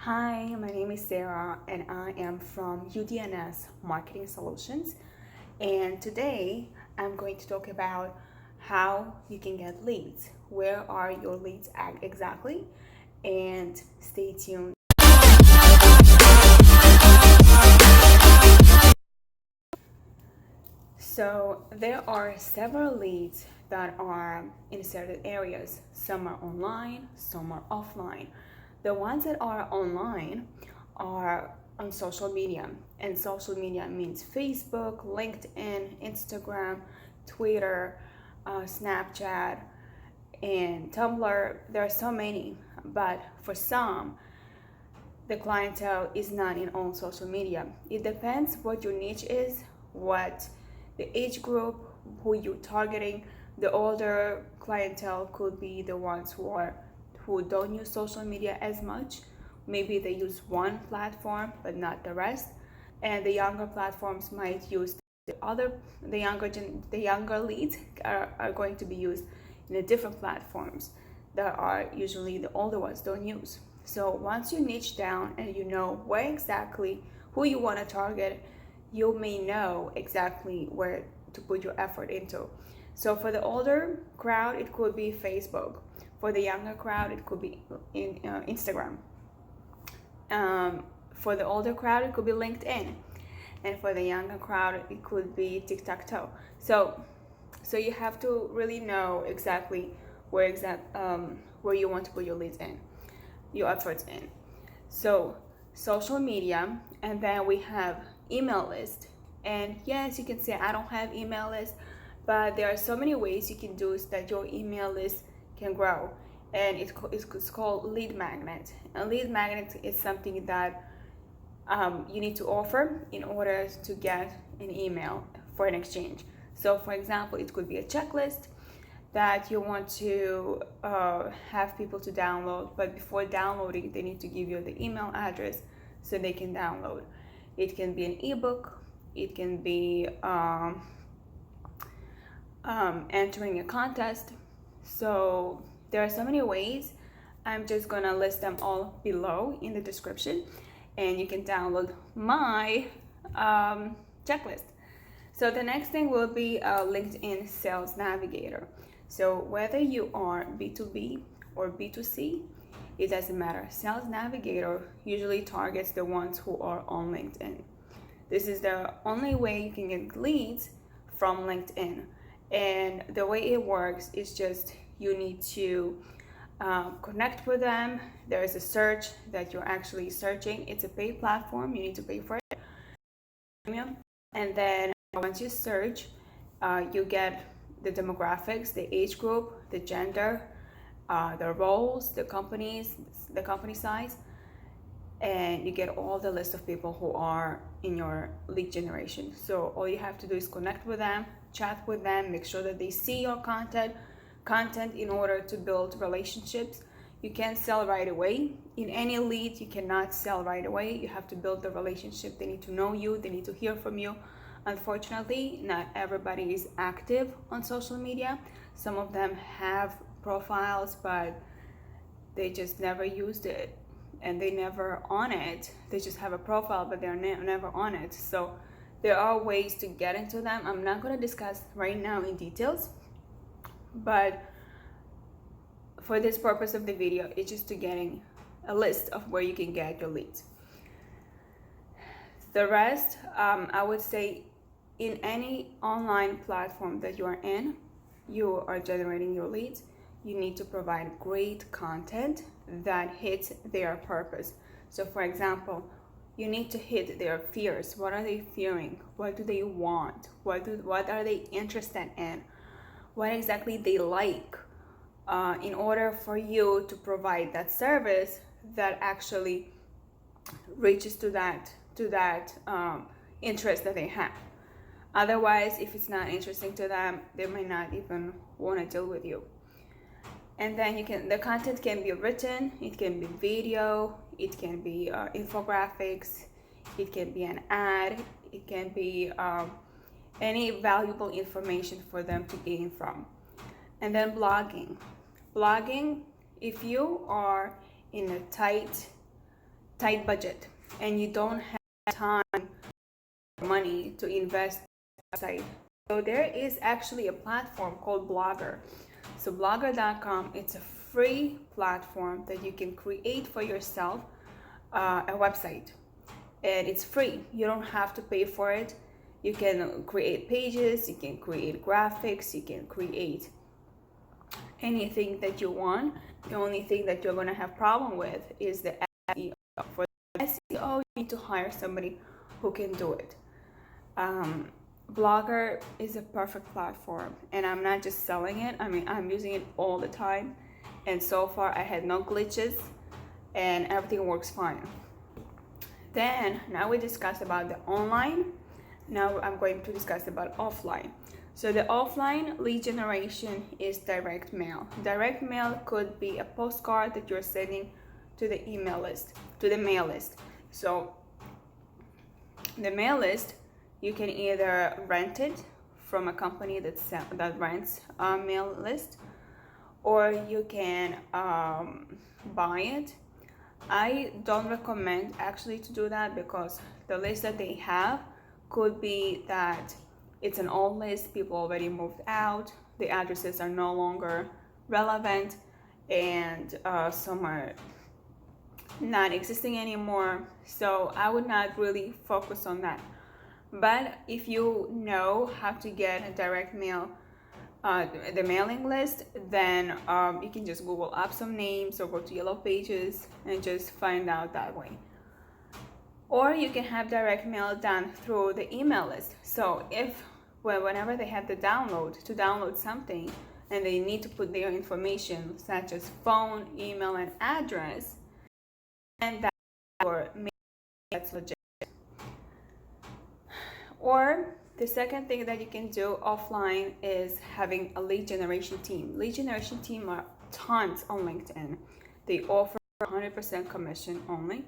Hi, my name is Sarah and I am from UDN'S Marketing Solutions. And today I'm going to talk about how you can get leads. Where are your leads at exactly? And stay tuned. So there are several leads that are in certain areas. Some are online, some are offline. The ones that are online are on social media, and social media means Facebook, LinkedIn, Instagram, Twitter, Snapchat, and Tumblr. There are so many, but for some, the clientele is not in all social media. It depends what your niche is, what the age group, who you're targeting. The older clientele could be the ones who don't use social media as much. Maybe they use one platform but not the rest. And the younger platforms might use the younger leads are going to be used in the different platforms that are usually the older ones don't use. So once you niche down and you know where exactly who you want to target, you may know exactly where to put your effort into. So for the older crowd, it could be Facebook. For the younger crowd, it could be in Instagram. For the older crowd, it could be LinkedIn. And for the younger crowd, it could be TikTok. So you have to really know exactly where you want to put your leads in, your efforts in. So social media, and then we have email list. And yes, you can say I don't have email list, but there are so many ways you can do so that your email list can grow. And it's called lead magnet. A lead magnet is something that you need to offer in order to get an email for an exchange. So for example, it could be a checklist that you want to have people to download, but before downloading, they need to give you the email address so they can download. It can be an ebook, it can be entering a contest. So there are so many ways. I'm just gonna list them all below in the description, and you can download my checklist. So the next thing will be LinkedIn Sales Navigator. So whether you are B2B or B2C, it doesn't matter. Sales Navigator usually targets the ones who are on LinkedIn. This is the only way you can get leads from LinkedIn. And the way it works is just you need to connect with them. There is a search that you're actually searching. It's a paid platform. You need to pay for it. And then once you search, you get the demographics, the age group, the gender, the roles, the companies, the company size, and you get all the list of people who are in your lead generation. So all you have to do is connect with them, chat with them, make sure that they see your content in order to build relationships. You can't sell right away. In any lead, you cannot sell right away. You have to build the relationship. They need to know you, they need to hear from you. Unfortunately, not everybody is active on social media. Some of them have profiles, but they just never used it and they never on it. They just have a profile, but they're never on it. So there are ways to get into them. I'm not going to discuss right now in details, but for this purpose of the video, it's just to getting a list of where you can get your leads. The rest, I would say, in any online platform that you are in, you are generating your leads, you need to provide great content that hits their purpose. So for example, you need to hit their fears. What are they fearing? What do they want? What are they interested in? What exactly they like, in order for you to provide that service that actually reaches to that interest that they have. Otherwise, if it's not interesting to them, they might not even want to deal with you. And then the content can be written, it can be video, it can be infographics, it can be an ad, it can be any valuable information for them to gain from. And then blogging, if you are in a tight tight budget and you don't have time or money to invest in a website. So there is actually a platform called Blogger. So blogger.com, it's a free platform that you can create for yourself a website, and it's free. You don't have to pay for it. You can create pages, you can create graphics, you can create anything that you want. The only thing that you're going to have problem with is the SEO. For the SEO, you need to hire somebody who can do it. Blogger is a perfect platform, and I'm not just selling it. I mean, I'm using it all the time, and so far I had no glitches and everything works fine. Then now we discussed about the online. Now I'm going to discuss about offline. So the offline lead generation is direct mail. Direct mail could be a postcard that you're sending to the email list, to the mail list. So the mail list, you can either rent it from a company that rents a mail list, or you can buy it. I don't recommend actually to do that, because the list that they have could be that it's an old list, people already moved out, the addresses are no longer relevant, and some are not existing anymore. So I would not really focus on that. But if you know how to get a direct mail, the mailing list, then you can just Google up some names or go to Yellow Pages and just find out that way. Or you can have direct mail done through the email list. So whenever they have the download something, and they need to put their information such as phone, email, and address, and that's legit. Or the second thing that you can do offline is having a lead generation team. Lead generation team are tons on LinkedIn. They offer 100% commission only.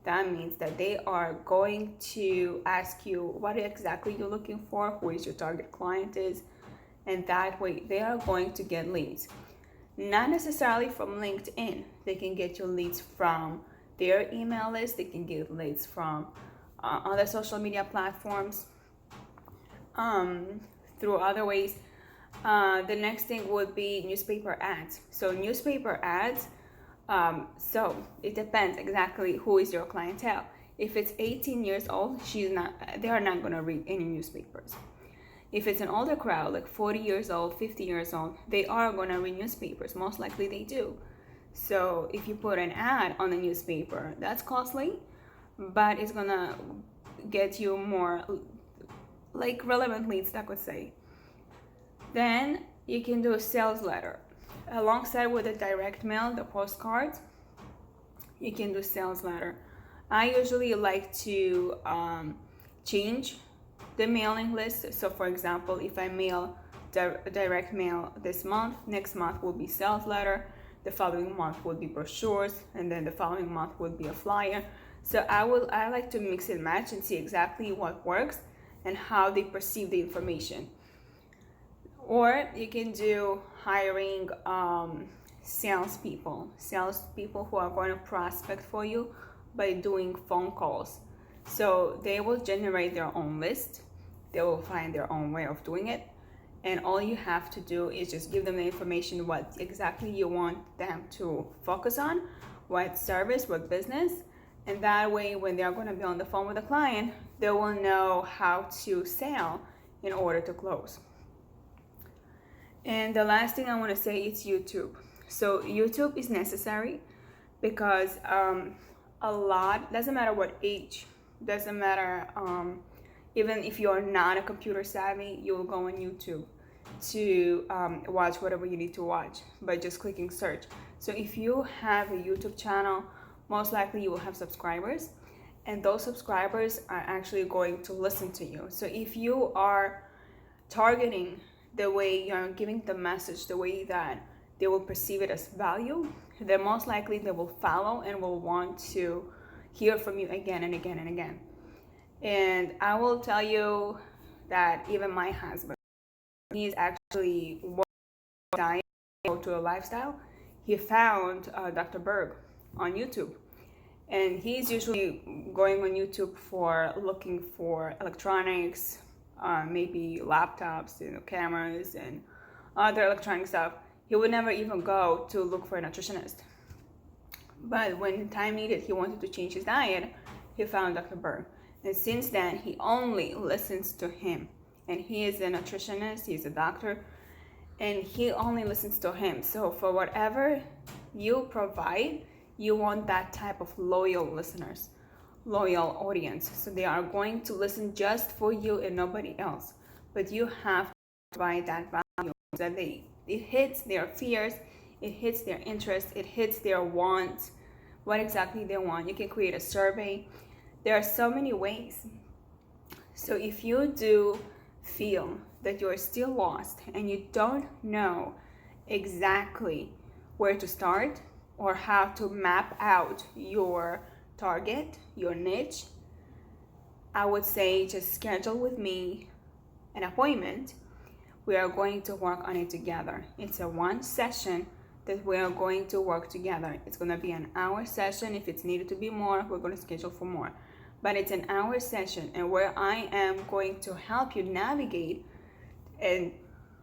That means that they are going to ask you what exactly you're looking for, who is your target client is, and that way they are going to get leads. Not necessarily from LinkedIn. They can get you leads from their email list. They can get leads from other social media platforms, through other ways. The next thing would be newspaper ads. So newspaper ads, so it depends exactly who is your clientele. If it's 18 years old, they are not going to read any newspapers. If it's an older crowd, like 40 years old, 50 years old, they are going to read newspapers. Most likely they do. So if you put an ad on the newspaper, that's costly, but it's going to get you more like relevant leads, I could say. Then you can do a sales letter. Alongside with the direct mail, the postcards, you can do sales letter. I usually like to change the mailing list. So for example, if I mail direct mail this month, next month will be sales letter, the following month will be brochures, and then the following month will be a flyer. So I like to mix and match and see exactly what works and how they perceive the information. Or you can do hiring salespeople who are going to prospect for you by doing phone calls. So they will generate their own list, they will find their own way of doing it, and all you have to do is just give them the information, what exactly you want them to focus on, what service, what business, and that way when they're going to be on the phone with a client, they will know how to sell in order to close. And the last thing I want to say is YouTube. So YouTube is necessary because a lot, doesn't matter what age, doesn't matter, even if you're not a computer savvy, you will go on YouTube to watch whatever you need to watch by just clicking search. So if you have a YouTube channel, most likely you will have subscribers, and those subscribers are actually going to listen to you. So if you are targeting the way you're giving the message, the way that they will perceive it as value, then most likely they will follow and will want to hear from you again and again and again. And I will tell you that even my husband, he's actually diet to a lifestyle. He found Dr. Berg on YouTube, and he's usually going on YouTube for looking for electronics, maybe laptops, cameras and other electronic stuff. He would never even go to look for a nutritionist. But when time needed, he wanted to change his diet, he found Dr. Berg. And since then, he only listens to him. And he is a nutritionist, he's a doctor, and he only listens to him. So for whatever you provide, you want that type of loyal listeners, loyal audience. So they are going to listen just for you and nobody else. But you have to provide that value that it hits their fears, it hits their interests, it hits their wants, what exactly they want. You can create a survey. There are so many ways. So if you do feel that you're still lost and you don't know exactly where to start or how to map out your target, your niche, I would say just schedule with me an appointment. We are going to work on it together. It's a one session that we are going to work together. It's going to be an hour session. If it's needed to be more, we're going to schedule for more. But it's an hour session, and where I am going to help you navigate and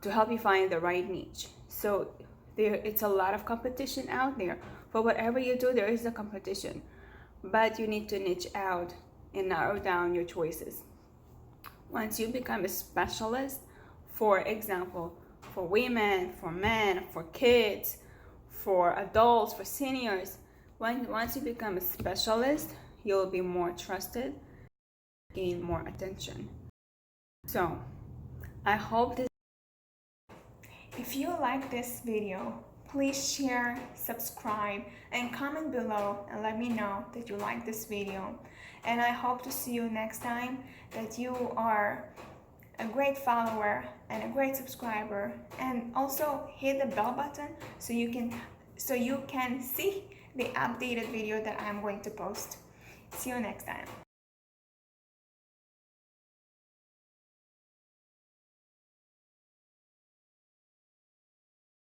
to help you find the right niche. So it's a lot of competition out there. For whatever you do, there is a competition, but you need to niche out and narrow down your choices. Once you become a specialist, for example, for women, for men, for kids, for adults, for seniors, once you become a specialist, you'll be more trusted, gain more attention. So I hope this. If you like this video, please share, subscribe, and comment below and let me know that you like this video. And I hope to see you next time, that you are a great follower and a great subscriber, and also hit the bell button so you can see the updated video that I'm going to post. See you next time.